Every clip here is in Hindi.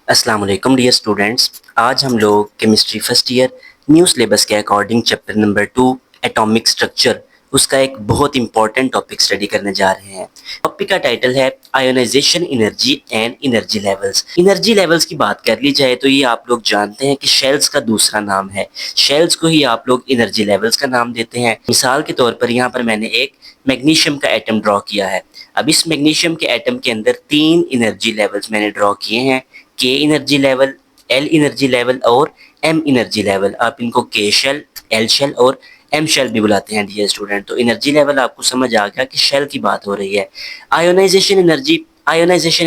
अस्सलाम वालेकुम डियर स्टूडेंट्स। आज हम लोग chemistry first year new syllabus के according chapter number 2 atomic structure उसका एक बहुत इंपॉर्टेंट टॉपिक स्टडी करने जा रहे हैं। टॉपिक का टाइटल है ionization energy and energy levels. Energy levels की बात कर ली जाए तो ये आप लोग जानते हैं कि शेल्स का दूसरा नाम है। शेल्स को ही आप लोग एनर्जी लेवल्स का नाम देते हैं। मिसाल के तौर पर यहाँ पर मैंने एक मैग्नीशियम का एटम ड्रॉ किया है। अब इस मैग्नीशियम के एटम के अंदर 3 एनर्जी लेवल्स मैंने ड्रॉ किए हैं। के energy level, L energy level और एम एनर्जी लेवल। आप इनको के शेल, एल शेल और एम शेल भी बुलाते हैं डियर स्टूडेंट। तो एनर्जी लेवल आपको समझ आ गया कि शेल की बात हो रही है। आयोनाइजेशन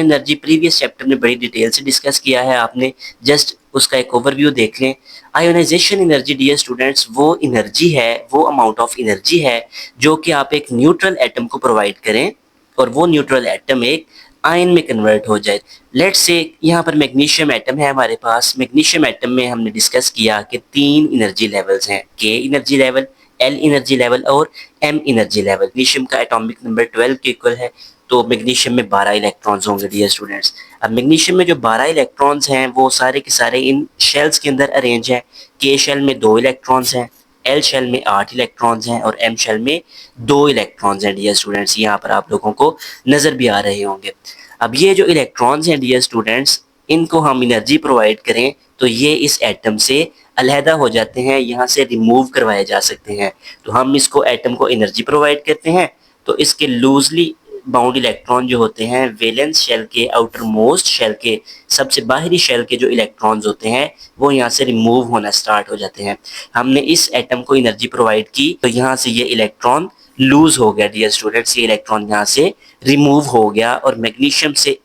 एनर्जी प्रीवियस चैप्टर में बड़ी डिटेल से डिस्कस किया है आपने, जस्ट उसका एक ओवरव्यू देख लें। आयोनाइजेशन एनर्जी डियर स्टूडेंट्स वो एनर्जी है, वो अमाउंट ऑफ एनर्जी है जो कि आप एक न्यूट्रल एटम को प्रोवाइड करें और वो न्यूट्रल एटम एक आयन में कन्वर्ट हो जाए। लेट्स से यहाँ पर मैग्नीशियम एटम है हमारे पास। मैग्नीशियम एटम में हमने डिस्कस किया कि 3 एनर्जी लेवल्स हैं, के energy level, L energy level और एम एनर्जी लेवल। मैग्नीशियम का एटॉमिक नंबर 12 के इक्वल है, तो मैग्नीशियम में 12 इलेक्ट्रॉन्स होंगे डियर स्टूडेंट्स। अब मैग्नीशियम में जो 12 इलेक्ट्रॉन्स हैं वो सारे के सारे इन शेल्स के अंदर अरेंज हैं। के शेल में 2 इलेक्ट्रॉन्स हैं, एल शेल में 8 इलेक्ट्रॉन्स हैं और एम शेल में 2 इलेक्ट्रॉन्स हैं डियर स्टूडेंट्स। यहाँ पर आप लोगों को नजर भी आ रहे होंगे। अब ये जो इलेक्ट्रॉन्स हैं डियर स्टूडेंट्स, इनको हम एनर्जी प्रोवाइड करें तो ये इस एटम से अलहदा हो जाते हैं, यहाँ से रिमूव करवाए जा सकते हैं। तो हम इसको एटम को एनर्जी प्रोवाइड करते हैं तो इसके लूजली बाउंड इलेक्ट्रॉन जो होते हैं वैलेंस शेल के आउटर मोस्ट शेल के सबसे बाहरी शेल के जो इलेक्ट्रॉन्स होते हैं वो यहाँ से रिमूव होना स्टार्ट हो जाते हैं। हमने इस एटम को एनर्जी प्रोवाइड की तो यहाँ से ये इलेक्ट्रॉन लूज हो गया डियर स्टूडेंट्स। ये इलेक्ट्रॉन यहाँ से रिमूव हो गया और मैग्नीशियम से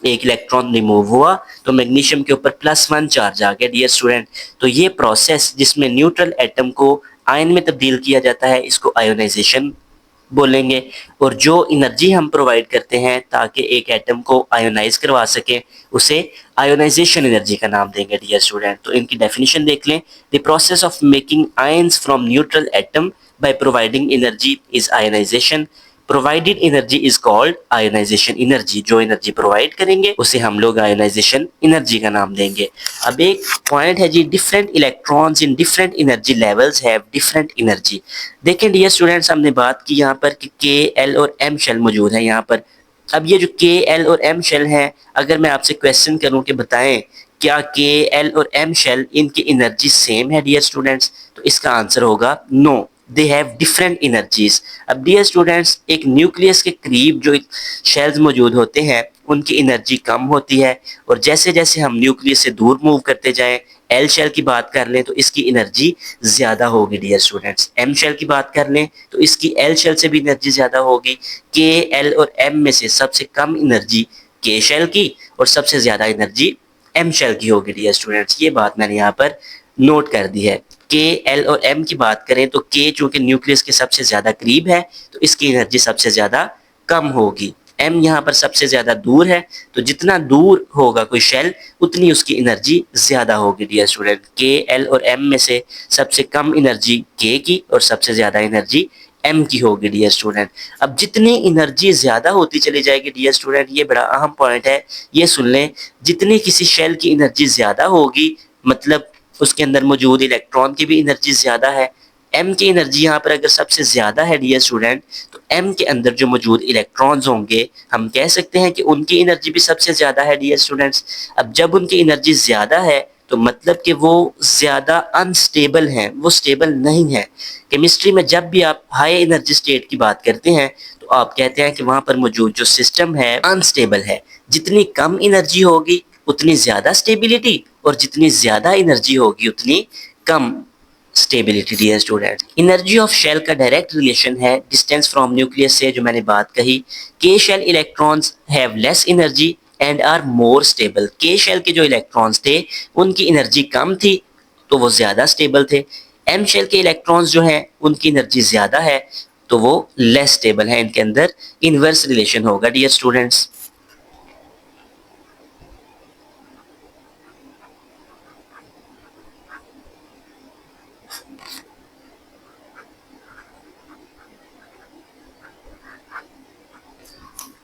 एक इलेक्ट्रॉन रिमूव हुआ तो मैग्नीशियम के ऊपर +1 चार्ज आ गया डियर स्टूडेंट। तो ये प्रोसेस जिसमें न्यूट्रल एटम को आयन में तब्दील किया जाता है इसको आयोनाइजेशन बोलेंगे। और जो एनर्जी हम प्रोवाइड करते हैं ताकि एक एटम को आयोनाइज करवा सके उसे आयोनाइजेशन एनर्जी का नाम देंगे डियर स्टूडेंट। तो इनकी डेफिनेशन देख लें। The process of making ions from neutral atom by providing energy is ionization. Provided energy is called ionization energy. जो एनर्जी प्रोवाइड करेंगे उसे हम लोग आयोनाइजेशन एनर्जी का नाम देंगे। अब एक पॉइंट है जी, different electrons in different energy levels have different energy. देखें डियर स्टूडेंट्स, हमने बात की यहाँ पर कि के, एल और एम शेल मौजूद है यहाँ पर। अब ये जो के, एल और एम शेल हैं, अगर मैं आपसे क्वेश्चन करूं कि बताएं क्या के, एल और एम शेल इनकी एनर्जी सेम है डियर स्टूडेंट्स, तो इसका आंसर होगा no, they have different energies. अब डियर स्टूडेंट्स, एक न्यूक्लियस के करीब जो शेल्स मौजूद होते हैं उनकी एनर्जी कम होती है और जैसे जैसे हम न्यूक्लियस से दूर मूव करते जाएं, एल शेल की बात कर लें तो इसकी एनर्जी ज़्यादा होगी डियर स्टूडेंट्स। एम शेल की बात कर लें तो इसकी एल शेल से भी एनर्जी ज़्यादा होगी। के, एल और एम में से सबसे कम एनर्जी के शेल की और सबसे ज़्यादा एनर्जी एम शेल की होगी डियर स्टूडेंट्स। ये बात मैंने यहाँ पर नोट कर दी है। के, एल और एम की बात करें तो के चूंकि न्यूक्लियस के सबसे ज़्यादा करीब है तो इसकी एनर्जी सबसे ज़्यादा कम होगी। एम यहाँ पर सबसे ज़्यादा दूर है तो जितना दूर होगा कोई शेल उतनी उसकी एनर्जी ज़्यादा होगी डियर स्टूडेंट। के, एल और एम में से सबसे कम एनर्जी के की और सबसे ज़्यादा एनर्जी एम की होगी डियर स्टूडेंट। अब जितनी एनर्जी ज़्यादा होती चली जाएगी डियर स्टूडेंट, ये बड़ा अहम पॉइंट है, ये सुन लें। जितनी किसी शेल की एनर्जी ज़्यादा होगी मतलब उसके अंदर मौजूद इलेक्ट्रॉन की भी एनर्जी ज़्यादा है। एम की एनर्जी यहाँ पर अगर सबसे ज़्यादा है डियर स्टूडेंट तो एम के अंदर जो मौजूद इलेक्ट्रॉन्स होंगे हम कह सकते हैं कि उनकी एनर्जी भी सबसे ज़्यादा है डियर स्टूडेंट्स। अब जब उनकी एनर्जी ज़्यादा है तो मतलब कि वो ज़्यादा अनस्टेबल हैं, वो स्टेबल नहीं है। केमिस्ट्री में जब भी आप हाई एनर्जी स्टेट की बात करते हैं तो आप कहते हैं कि वहाँ पर मौजूद जो सिस्टम है अनस्टेबल है। जितनी कम एनर्जी होगी उतनी ज़्यादा स्टेबिलिटी और जितनी ज़्यादा एनर्जी होगी उतनी कम stability dear student. Energy of shell का डायरेक्ट रिलेशन है डिस्टेंस फ्रॉम न्यूक्लियस से, जो मैंने बात कही। K shell electrons have less energy and are more stable. K shell के जो इलेक्ट्रॉन्स थे उनकी एनर्जी कम थी तो वो ज़्यादा स्टेबल थे। एम शेल के इलेक्ट्रॉन्स जो हैं उनकी एनर्जी ज़्यादा है तो वो लेस स्टेबल है। इनके अंदर इनवर्स रिलेशन होगा डियर स्टूडेंट्स।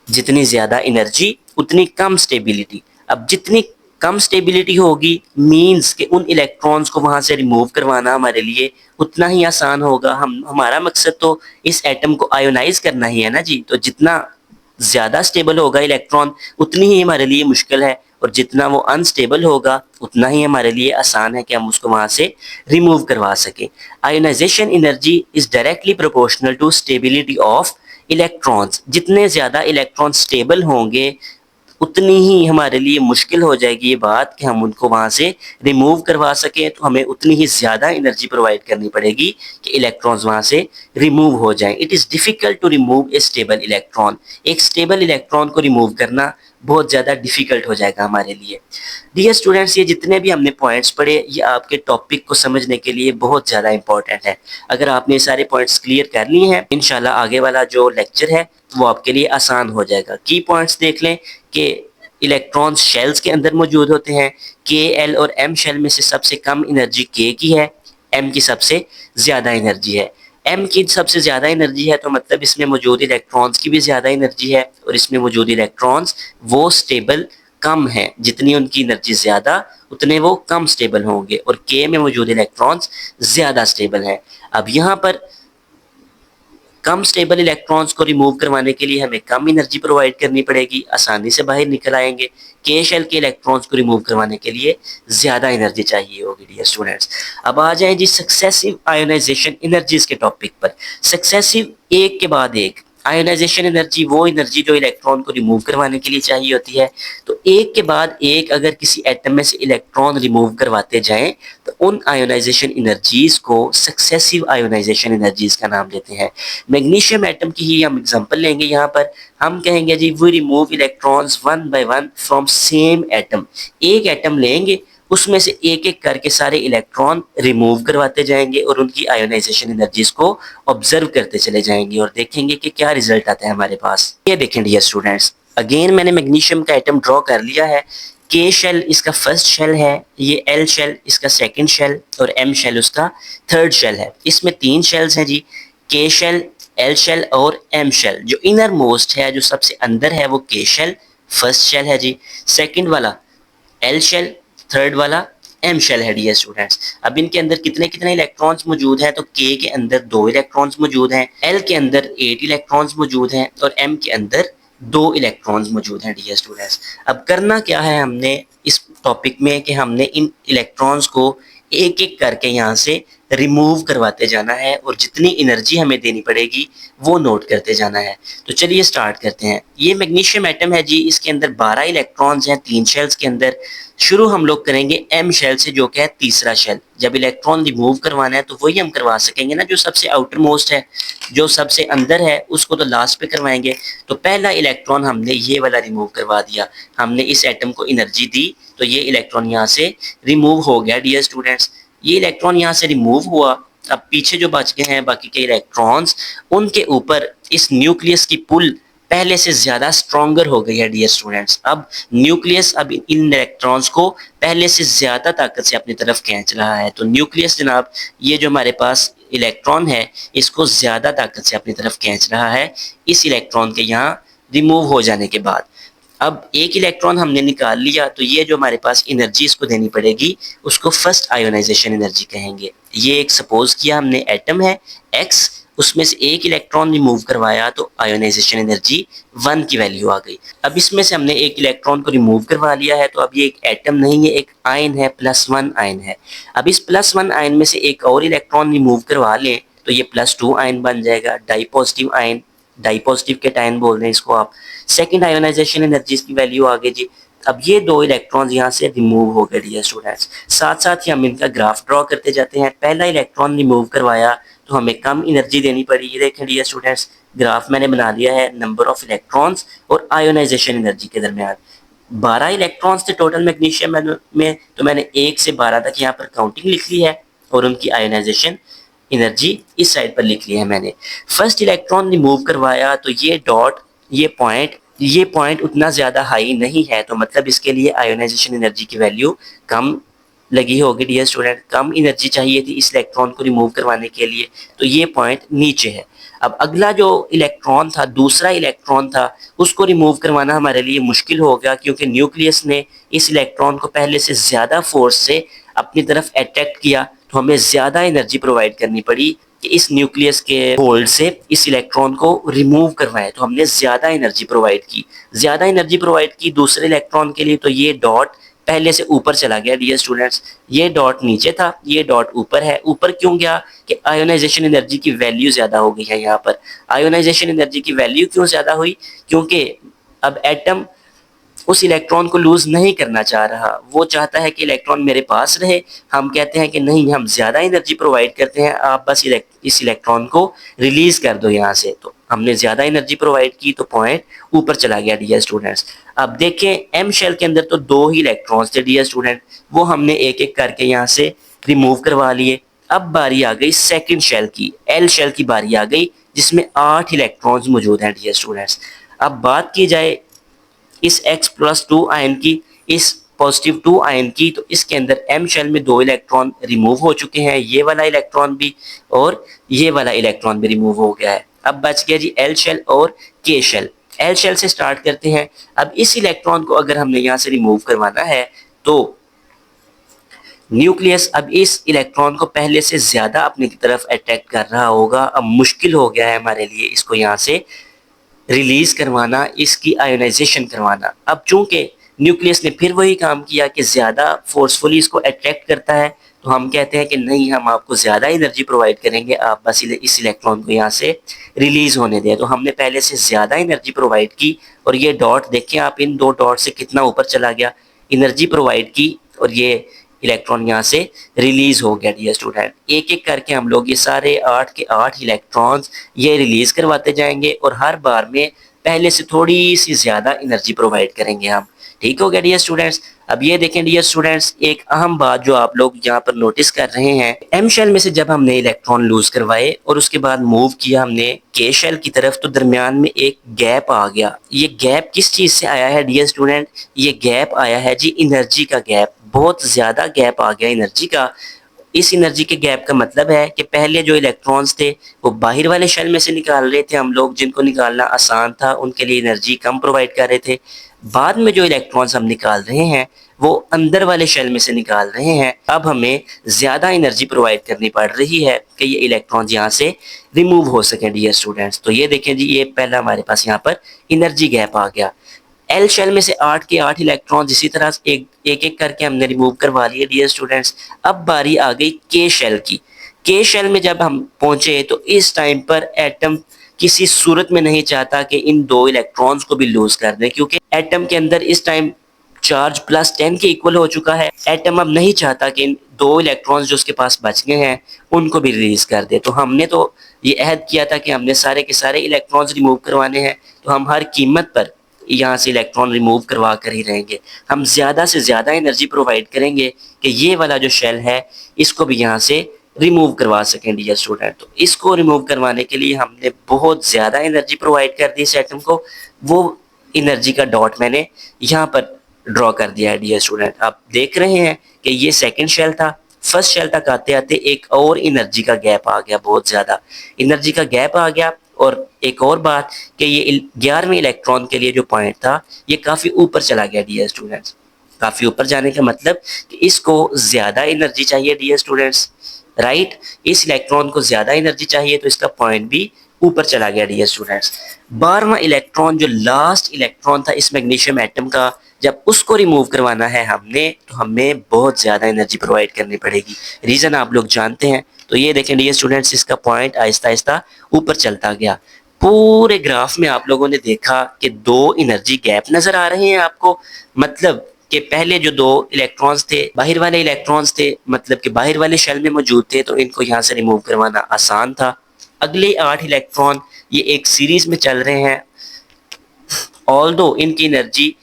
जितनी ज़्यादा एनर्जी उतनी कम स्टेबिलिटी। अब जितनी कम स्टेबिलिटी होगी, मींस कि उन इलेक्ट्रॉन्स को वहां से रिमूव करवाना हमारे लिए उतना ही आसान होगा। हमारा मकसद तो इस एटम को आयोनाइज करना ही है ना जी। तो जितना ज्यादा स्टेबल होगा इलेक्ट्रॉन उतनी ही हमारे लिए मुश्किल है, और जितना वो अनस्टेबल होगा उतना ही हमारे लिए आसान है कि हम उसको वहां से रिमूव करवा सकें। Ionisation energy is directly proportional to stability of electrons. जितने ज्यादा इलेक्ट्रॉन स्टेबल होंगे उतनी ही हमारे लिए मुश्किल हो जाएगी ये बात कि हम उनको वहां से रिमूव करवा सकें। तो हमें उतनी ही ज्यादा एनर्जी प्रोवाइड करनी पड़ेगी कि इलेक्ट्रॉन्स वहां से रिमूव हो जाएं। It is difficult to remove a stable electron. एक स्टेबल इलेक्ट्रॉन को रिमूव करना बहुत ज्यादा डिफिकल्ट हो जाएगा हमारे लिए। डियर स्टूडेंट्स, ये जितने भी हमने पॉइंट्स पढ़े ये आपके टॉपिक को समझने के लिए बहुत ज्यादा इंपॉर्टेंट है। अगर आपने सारे पॉइंट्स क्लियर कर लिए हैं, इंशाल्लाह आगे वाला जो लेक्चर है वो आपके लिए आसान हो जाएगा। की पॉइंट्स देख लें कि इलेक्ट्रॉन्स शेल्स के अंदर मौजूद होते हैं। के, एल और एम शेल में से सबसे कम एनर्जी के की है, एम की सबसे ज्यादा एनर्जी है। एम की सबसे ज्यादा एनर्जी है तो मतलब इसमें मौजूद इलेक्ट्रॉन्स की भी ज्यादा एनर्जी है, और इसमें मौजूद इलेक्ट्रॉन्स वो स्टेबल कम है। जितनी उनकी एनर्जी ज्यादा उतने वो कम स्टेबल होंगे, और के में मौजूद इलेक्ट्रॉन्स ज्यादा स्टेबल हैं। अब यहाँ पर कम स्टेबल इलेक्ट्रॉन्स को रिमूव करवाने के लिए हमें कम एनर्जी प्रोवाइड करनी पड़ेगी, आसानी से बाहर निकल आएंगे। के शेल के इलेक्ट्रॉन्स को रिमूव करवाने के लिए ज्यादा एनर्जी चाहिए होगी डियर स्टूडेंट्स। अब आ जाएं जी सक्सेसिव आयोनाइजेशन एनर्जीज के टॉपिक पर। सक्सेसिव, एक के बाद एक। आयोनाइजेशन एनर्जी वो एनर्जी जो इलेक्ट्रॉन को रिमूव करवाने के लिए चाहिए होती है। तो एक के बाद एक अगर किसी एटम में से इलेक्ट्रॉन रिमूव करवाते जाएं तो उन आयोनाइजेशन एनर्जीज को सक्सेसिव आयोनाइजेशन एनर्जीज का नाम देते हैं। मैग्नीशियम एटम की ही हम एग्जांपल लेंगे। यहाँ पर हम कहेंगे जी we remove electrons one by one from same atom. एक एटम लेंगे, उसमें से एक एक करके सारे इलेक्ट्रॉन रिमूव करवाते जाएंगे और उनकी आयोनाइजेशन एनर्जीज को ऑब्जर्व करते चले जाएंगे और देखेंगे कि क्या रिजल्ट आता है हमारे पास। ये देखें डियर स्टूडेंट्स, अगेन मैंने मैग्नीशियम का एटम ड्रॉ कर लिया है। के शेल इसका फर्स्ट शेल है, ये एल शेल इसका सेकंड शेल, और एम शेल उसका थर्ड शेल है। इसमें तीन शेल्स हैं जी, के शेल, एल शेल और एम शेल। जो इनर मोस्ट है, जो सबसे अंदर है, वो के शेल फर्स्ट शेल है जी। सेकंड वाला एल शेल, थर्ड वाला एम शेल है डियर स्टूडेंट्स। अब इनके अंदर कितने कितने इलेक्ट्रॉन्स मौजूद हैं, तो के के अंदर 2 इलेक्ट्रॉन्स मौजूद हैं, एल के अंदर 8 इलेक्ट्रॉन्स मौजूद हैं, और एम के अंदर 2 इलेक्ट्रॉन्स मौजूद हैं डियर स्टूडेंट्स। अब करना क्या है हमने इस टॉपिक में कि हमने इन इलेक्ट्रॉन्स को एक एक करके यहाँ से रिमूव करवाते जाना है, और जितनी एनर्जी हमें देनी पड़ेगी वो नोट करते जाना है। तो चलिए स्टार्ट करते हैं। ये मैग्नीशियम एटम है जी, इसके अंदर 12 इलेक्ट्रॉन्स हैं 3 शेल्स के अंदर। शुरू हम लोग करेंगे एम शेल से, जो कि है तीसरा शेल। जब इलेक्ट्रॉन रिमूव करवाना है तो वही हम करवा सकेंगे ना जो सबसे आउटर मोस्ट है, जो सबसे अंदर है उसको तो लास्ट पे करवाएंगे। तो पहला इलेक्ट्रॉन हमने ये वाला रिमूव करवा दिया, हमने इस एटम को एनर्जी दी तो ये इलेक्ट्रॉन यहाँ से रिमूव हो गया डियर स्टूडेंट्स। ये इलेक्ट्रॉन यहाँ से रिमूव हुआ। अब पीछे जो बच गए हैं बाकी के इलेक्ट्रॉन्स, उनके ऊपर इस न्यूक्लियस की पुल पहले से ज्यादा स्ट्रॉन्गर हो गई है डियर स्टूडेंट्स। अब न्यूक्लियस अब इन इलेक्ट्रॉन्स को पहले से ज्यादा ताकत से अपनी तरफ खींच रहा है। तो न्यूक्लियस जनाब, ये जो हमारे पास इलेक्ट्रॉन है इसको ज्यादा ताकत से अपनी तरफ खींच रहा है इस इलेक्ट्रॉन के यहाँ रिमूव हो जाने के बाद। अब एक इलेक्ट्रॉन हमने निकाल लिया, तो ये जो हमारे पास एनर्जी इसको देनी पड़ेगी उसको फर्स्ट आयोनाइजेशन एनर्जी कहेंगे। ये एक सपोज किया हमने एटम है एक्स, उसमें से एक इलेक्ट्रॉन रिमूव करवाया तो आयोनाइजेशन एनर्जी 1 की वैल्यू आ गई। अब इसमें से हमने एक इलेक्ट्रॉन को रिमूव करवा लिया है, तो अब ये एक एटम नहीं है, एक आयन है, +1 आयन है। अब इस +1 आयन में से एक और इलेक्ट्रॉन रिमूव करवा लें तो ये +2 आयन बन जाएगा, di positive ion, di positive cation बोल रहे हैं इसको आप। सेकंड आयोनाइजेशन एनर्जी की वैल्यू आ गई जी। अब ये 2 इलेक्ट्रॉन यहाँ से रिमूव हो गए डियर स्टूडेंट्स। साथ साथ ही हम इनका ग्राफ ड्रॉ करते जाते हैं। पहला इलेक्ट्रॉन रिमूव करवाया तो हमें कम एनर्जी देनी पड़ी। ये देखें डियर स्टूडेंट्स, ग्राफ मैंने बना दिया है नंबर ऑफ इलेक्ट्रॉन्स और आयोनाइजेशन एनर्जी के दरमियान। 12 इलेक्ट्रॉन्स थे टोटल मैग्नीशियम में, तो मैंने 1 से 12 तक यहाँ पर काउंटिंग लिख ली है और उनकी आयोनाइजेशन एनर्जी इस साइड पर लिख ली है मैंने। फर्स्ट इलेक्ट्रॉन रिमूव करवाया तो ये डॉट, ये पॉइंट उतना ज़्यादा हाई नहीं है, तो मतलब इसके लिए आयोनाइजेशन एनर्जी की वैल्यू कम लगी होगी डियर स्टूडेंट। कम एनर्जी चाहिए थी इस इलेक्ट्रॉन को रिमूव करवाने के लिए, तो ये पॉइंट नीचे है। अब अगला जो इलेक्ट्रॉन था, दूसरा इलेक्ट्रॉन था, उसको रिमूव करवाना हमारे लिए मुश्किल हो गया, क्योंकि न्यूक्लियस ने इस इलेक्ट्रॉन को पहले से ज़्यादा फोर्स से अपनी तरफ अट्रैक्ट किया, तो हमें ज़्यादा एनर्जी प्रोवाइड करनी पड़ी कि इस न्यूक्लियस के होल्ड से इस इलेक्ट्रॉन को रिमूव करवाए। तो हमने ज़्यादा एनर्जी प्रोवाइड की, ज़्यादा एनर्जी प्रोवाइड की दूसरे इलेक्ट्रॉन के लिए। तो ये डॉट पहले से ऊपर चला गया डियर स्टूडेंट्स, ये डॉट नीचे था, ये डॉट ऊपर है। ऊपर क्यों गया? कि आयोनाइजेशन एनर्जी की वैल्यू ज़्यादा हो गई है यहाँ पर। आयोनाइजेशन एनर्जी की वैल्यू क्यों ज़्यादा हुई? क्योंकि अब एटम उस इलेक्ट्रॉन को लूज नहीं करना चाह रहा, वो चाहता है कि इलेक्ट्रॉन मेरे पास रहे। हम कहते हैं कि नहीं, हम ज्यादा एनर्जी प्रोवाइड करते हैं, आप बस इस इलेक्ट्रॉन को रिलीज कर दो यहाँ से। तो हमने ज्यादा एनर्जी प्रोवाइड की तो पॉइंट ऊपर चला गया डियर स्टूडेंट्स। अब देखें एम शेल के अंदर तो 2 ही इलेक्ट्रॉन्स थे डियर स्टूडेंट, वो हमने एक एक करके यहाँ से रिमूव करवा लिए। अब बारी आ गई सेकंड शेल की, एल शेल की बारी आ गई, जिसमें 8 इलेक्ट्रॉन्स मौजूद हैं डियर स्टूडेंट्स। अब बात की जाए इस X+2 आयन की, इस पॉजिटिव 2 आयन की, तो इसके अंदर एम शेल में 2 इलेक्ट्रॉन रिमूव हो चुके हैं, ये वाला इलेक्ट्रॉन भी और ये वाला इलेक्ट्रॉन भी रिमूव हो गया है। अब बच गया जी एल शेल और के शेल। एल शेल से स्टार्ट करते हैं। अब इस इलेक्ट्रॉन को अगर हमने यहाँ से रिमूव करवाना है तो न्यूक्लियस अब इस इलेक्ट्रॉन को पहले से ज्यादा अपनी तरफ अट्रैक्ट कर रहा होगा। अब मुश्किल हो गया है हमारे लिए इसको यहाँ से रिलीज करवाना, इसकी आयोनाइजेशन करवाना। अब चूंकि न्यूक्लियस ने फिर वही काम किया कि ज़्यादा फोर्सफुली इसको अट्रैक्ट करता है, तो हम कहते हैं कि नहीं, हम आपको ज़्यादा एनर्जी प्रोवाइड करेंगे, आप बस इस इलेक्ट्रॉन को यहाँ से रिलीज होने दें। तो हमने पहले से ज़्यादा एनर्जी प्रोवाइड की और ये डॉट देखें आप, इन 2 डॉट से कितना ऊपर चला गया, एनर्जी प्रोवाइड की और ये इलेक्ट्रॉन यहाँ से रिलीज हो गया डियर स्टूडेंट। एक एक करके हम लोग ये सारे 8 के 8 इलेक्ट्रॉन्स ये रिलीज करवाते जाएंगे और हर बार में पहले से थोड़ी सी ज्यादा एनर्जी प्रोवाइड करेंगे हम। ठीक हो गया डियर स्टूडेंट्स। अब ये देखें डियर स्टूडेंट्स, एक अहम बात जो आप लोग यहाँ पर नोटिस कर रहे हैं, एम शेल में से जब हमने इलेक्ट्रॉन लूज करवाए और उसके बाद मूव किया हमने के शेल की तरफ, तो दरमियान में एक गैप आ गया। ये गैप किस चीज से आया है डियर स्टूडेंट? ये गैप आया है जी एनर्जी का गैप, बहुत ज्यादा गैप आ गया एनर्जी का। इस एनर्जी के गैप का मतलब है कि पहले जो इलेक्ट्रॉन्स थे वो बाहर वाले शेल में से निकाल रहे थे हम लोग, जिनको निकालना आसान था, उनके लिए एनर्जी कम प्रोवाइड कर रहे थे। बाद में जो इलेक्ट्रॉन्स हम निकाल रहे हैं वो अंदर वाले शेल में से निकाल रहे हैं, अब हमें ज्यादा एनर्जी प्रोवाइड करनी पड़ रही है कि ये इलेक्ट्रॉन्स यहाँ से रिमूव हो सके डियर स्टूडेंट्स। तो ये देखें जी, ये पहला हमारे पास यहाँ पर एनर्जी गैप आ गया। एल शेल में से 8 के 8 इलेक्ट्रॉन इसी तरह एक एक करके हमने रिमूव करवा लिए डियर स्टूडेंट्स। अब बारी आ गई के शेल की। के शेल में जब हम पहुंचे तो इस टाइम पर एटम किसी सूरत में नहीं चाहता कि इन 2 इलेक्ट्रॉन्स को भी लूज कर दें, क्योंकि एटम के अंदर इस टाइम चार्ज +10 के इक्वल हो चुका है। एटम अब नहीं चाहता कि इन 2 इलेक्ट्रॉन्स जो उसके पास बच गए हैं उनको भी रिलीज कर दे। तो हमने तो ये अहद किया था कि हमने सारे के सारे इलेक्ट्रॉन्स रिमूव करवाने हैं, तो हम हर कीमत पर यहाँ से इलेक्ट्रॉन रिमूव करवा कर ही रहेंगे। हम ज़्यादा से ज़्यादा एनर्जी प्रोवाइड करेंगे कि ये वाला जो शेल है इसको भी यहाँ से रिमूव करवा सकें डियर स्टूडेंट। तो इसको रिमूव करवाने के लिए हमने बहुत ज़्यादा एनर्जी प्रोवाइड कर दी इस एटम को। वो एनर्जी का डॉट मैंने यहाँ पर ड्रॉ कर दिया है डियर स्टूडेंट। आप देख रहे हैं कि ये सेकंड शेल था, फर्स्ट शेल तक आते आते एक और एनर्जी का गैप आ गया, बहुत ज़्यादा एनर्जी का गैप आ गया। और एक और बात कि ये 11वें इलेक्ट्रॉन के लिए जो पॉइंट था ये काफ़ी ऊपर चला गया डियर स्टूडेंट्स। काफ़ी ऊपर जाने का मतलब कि इसको ज़्यादा एनर्जी चाहिए डियर स्टूडेंट्स, राइट। इस इलेक्ट्रॉन को ज़्यादा एनर्जी चाहिए तो इसका पॉइंट भी ऊपर चला गया डियर स्टूडेंट्स। 12वां इलेक्ट्रॉन जो लास्ट इलेक्ट्रॉन था इस मैग्नीशियम एटम का, जब उसको रिमूव करवाना है हमने तो हमें बहुत ज़्यादा एनर्जी प्रोवाइड करनी पड़ेगी। रीज़न आप लोग जानते हैं। तो ये देखें डियर स्टूडेंट्स, इसका पॉइंट आहिस्ता आहिस्ता ऊपर चलता गया। पूरे ग्राफ में आप लोगों ने देखा कि 2 एनर्जी गैप नजर आ रहे हैं आपको, मतलब कि पहले जो 2 इलेक्ट्रॉन्स थे बाहर वाले इलेक्ट्रॉन्स थे, मतलब कि बाहर वाले शेल में मौजूद थे, तो इनको यहाँ से रिमूव करवाना आसान था। अगले 8 इलेक्ट्रॉन ये एक सीरीज में चल रहे हैं, ऑल्दो इनकी एनर्जी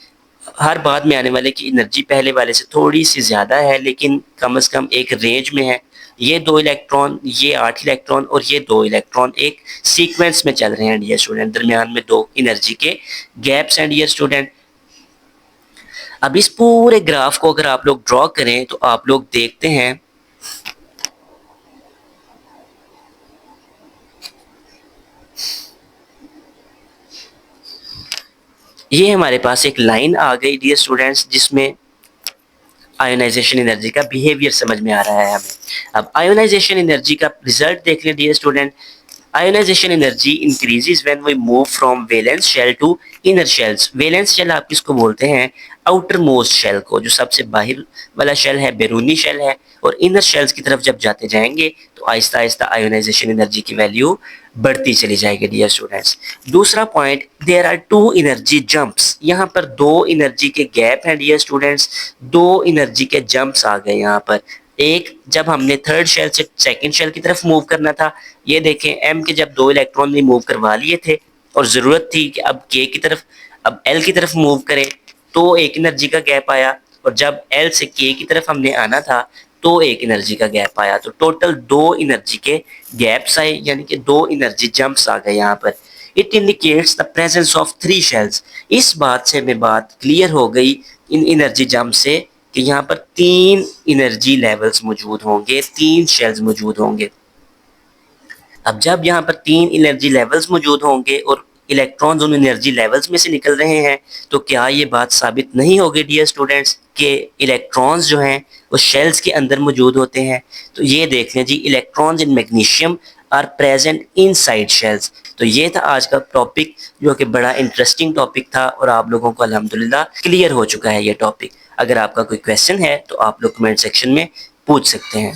हर बाद में आने वाले की एनर्जी पहले वाले से थोड़ी सी ज़्यादा है, लेकिन कम से कम एक रेंज में है। ये 2 इलेक्ट्रॉन, ये 8 इलेक्ट्रॉन और ये 2 इलेक्ट्रॉन एक सीक्वेंस में चल रहे हैं डियर स्टूडेंट। दरमियान में 2 एनर्जी के गैप्स हैं डियर स्टूडेंट। अब इस पूरे ग्राफ को अगर आप लोग ड्रॉ करें तो आप लोग देखते हैं ये हमारे पास एक लाइन आ गई डियर स्टूडेंट्स, जिसमें आयोनाइजेशन एनर्जी का बिहेवियर समझ में आ रहा है हमें। अब आयोनाइजेशन एनर्जी का रिजल्ट देख लें dear student. Ionisation energy increases when we move from valence shell to inner shells. Valence shell आप किसको बोलते हैं? आउटर मोस्ट शेल को, जो सबसे बाहर वाला शेल है बैरूनी शेल है। और इनर शेल्स की तरफ जब जाते जाएंगे तो आहिस्ता आहिस्ता आयोनाइजेशन एनर्जी की वैल्यू बढ़ती चली जाएगी डियर स्टूडेंट्स। दूसरा point, there are two energy jumps. यहाँ पर दो एनर्जी के गैप हैं डियर स्टूडेंट्स, दो एनर्जी के जंप्स आ गए यहाँ पर। एक, जब हमने थर्ड शेल से सेकंड शेल की तरफ मूव करना था, ये देखें एम के जब दो इलेक्ट्रॉन रिमूव करवा लिए थे और जरूरत थी कि अब के की तरफ, अब एल की तरफ मूव करें, तो एक एनर्जी का गैप आया। और जब एल से के की तरफ हमने आना था तो एक एनर्जी का गैप आया। तो टोटल दो एनर्जी के गैप्स आए, यानी कि दो एनर्जी जंप्स आ गए यहाँ पर। It indicates the presence of three shells. इस बात से हमें बात क्लियर हो गई इन एनर्जी जंप से कि यहाँ पर तीन एनर्जी लेवल्स मौजूद होंगे, तीन शेल्स मौजूद होंगे। अब जब यहाँ पर तीन एनर्जी लेवल्स मौजूद होंगे और इलेक्ट्रॉन्स उन एनर्जी लेवल्स में से निकल रहे हैं, तो क्या ये बात साबित नहीं होगी डियर स्टूडेंट्स कि इलेक्ट्रॉन्स जो हैं वो शेल्स के अंदर मौजूद होते हैं? तो ये देख लें जी, electrons in magnesium are present inside shells. तो ये था आज का टॉपिक, जो कि बड़ा इंटरेस्टिंग टॉपिक था और आप लोगों को अल्हम्दुलिल्लाह क्लियर हो चुका है ये टॉपिक। अगर आपका कोई क्वेश्चन है तो आप लोग कमेंट सेक्शन में पूछ सकते हैं।